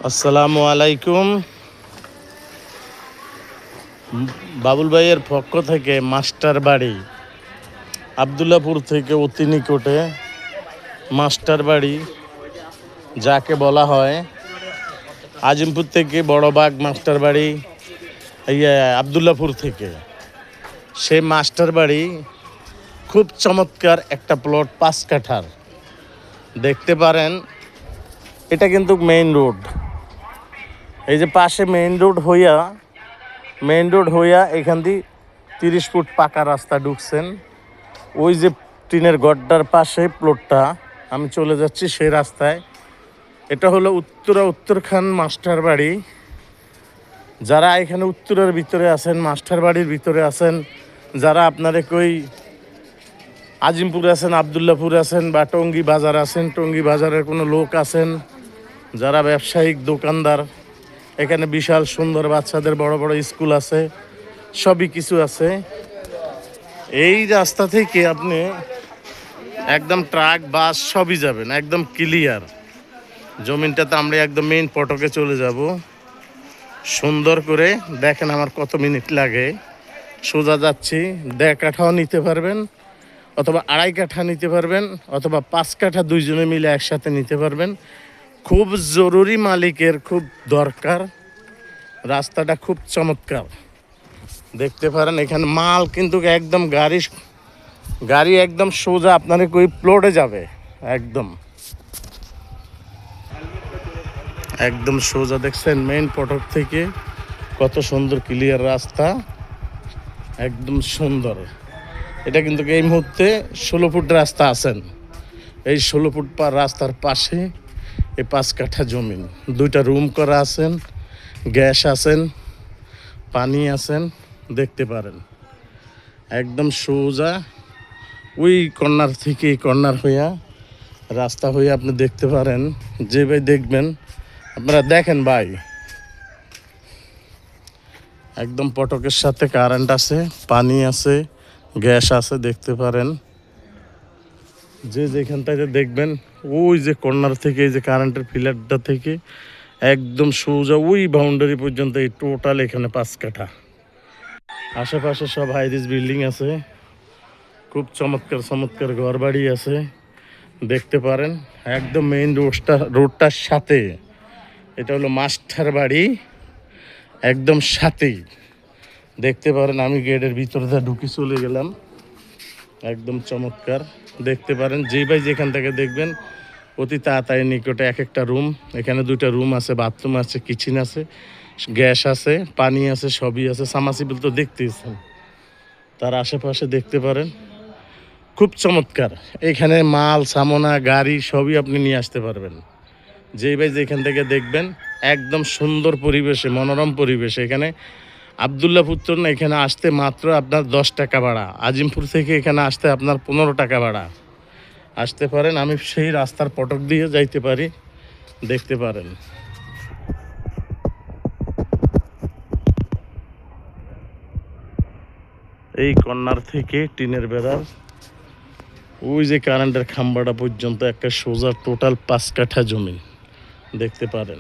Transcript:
আসসালামু আলাইকুম। বাবুল ভাইয়ের পক্ষ থেকে মাস্টার বাড়ি আবদুল্লাপুর থেকে অতি নিকটে মাস্টার বাড়ি যাকে বলা হয়, আজিমপুর থেকে বড়বাগ মাস্টার বাড়ি আবদুল্লাপুর থেকে সেই মাস্টার বাড়ি খুব চমৎকার একটা প্লট 5 কাঠার দেখতে পারেন। এটা কিন্তু মেইন রোড, এই যে পাশে মেইন রোড হইয়া এখান দিয়ে 30 ফুট পাকা রাস্তা ঢুকছেন। ওই যে টিনের গড্ডার পাশে প্লটটা আমি চলে যাচ্ছি সেই রাস্তায়। এটা হলো উত্তরখান মাস্টার বাড়ি। যারা এখানে উত্তরের ভিতরে আছেন, মাস্টার বাড়ির ভিতরে আছেন, যারা আপনারা কই আজিমপুর আছেন, আবদুল্লাপুর আছেন বা টঙ্গী বাজার আছেন, টঙ্গী বাজারের কোনো লোক আছেন, যারা ব্যবসায়িক দোকানদার, এখানে বিশাল সুন্দর বাচ্চাদের বড় বড় স্কুল আছে, সবই কিছু আছে। এই রাস্তা থেকে আপনি একদম ট্রাক বাস সবই যাবেন, একদম ক্লিয়ার। জমিনটাতে আমরা একদম মেইন ফটকে চলে যাব। সুন্দর করে দেখেন আমার কত মিনিট লাগে। সোজা যাচ্ছি, 1.5 কাঠাও নিতে পারবেন, অথবা 2.5 কাঠা নিতে পারবেন, অথবা 5 কাঠা দুইজনে মিলে একসাথে নিতে পারবেন। খুব জরুরি, মালিকের খুব দরকার। রাস্তাটা খুব চমৎকার দেখতে পারেন। এখানে মাল কিন্তু একদম গাড়ি একদম সোজা আপনার কই প্লটে যাবে, একদম সোজা। দেখছেন মেইন ফটক থেকে কত সুন্দর ক্লিয়ার রাস্তা, একদম সুন্দর। এটা কিন্তু এই মুহূর্তে 16 ফুট রাস্তা আছেন। এই 16 ফুট রাস্তার পাশে এই 5 কাঠা জমিন, 2টা রুম করা আছেন, গ্যাস আছেন, পানি আছেন, দেখতে পারেন। একদম সোজা ওই কর্নার থেকে কর্নার হইয়া রাস্তা হইয়া আপনি দেখতে পারেন। যে ভাই দেখবেন, আপনারা দেখেন ভাই, একদম পটকের সাথে কারেন্ট আছে, পানি আছে, গ্যাস আছে, দেখতে পারেন। যে যেখান থেকে দেখবেন, ওই যে কর্নার থেকে এই যে কারেন্টের পিলারটা থেকে একদম সোজা ওই বাউন্ডারি পর্যন্ত এই টোটাল এখানে 5 কাঠা। আশেপাশে সব হাইরিজ বিল্ডিং আছে, খুব চমৎকার ঘর বাড়ি আছে, দেখতে পারেন। একদম মেইন রোডটার সাথে এটা হলো মাস্টার বাড়ি, একদম সাথেই দেখতে পারেন। আমি গেটের ভিতরে ঢুকে চলে গেলাম, একদম চমৎকার দেখতে পারেন। যে ভাই যেখান থেকে দেখবেন অতি তাড়াতাড়ি নিকটে একটা রুম, এখানে 2টা রুম আছে, বাথরুম আছে, কিচেন আছে, গ্যাস আছে, পানি আছে, সবই আছে। সামাসিবল তো দেখতেইছেন, তার আশেপাশে দেখতে পারেন। খুব চমৎকার। এখানে মাল সামনা গাড়ি সবই আপনি নিয়ে আসতে পারবেন। যেই ভাই যেখান থেকে দেখবেন, একদম সুন্দর পরিবেশে, মনোরম পরিবেশে। এখানে আবদুল্লাপুর না, এখানে আসতে মাত্র আপনার 10 টাকা ভাড়া। আজিমপুর থেকে এখানে আসতে আপনার 15 টাকা ভাড়া। আসতে পারেন, আমি সেই রাস্তার পটক দিয়ে যাইতে পারি, দেখতে পারেন। এই কর্নার থেকে টিনের বেড়ার ওই যে কারেন্টের খাম্বাটা পর্যন্ত একটা সোজা টোটাল 5 কাঠা জমি দেখতে পারেন।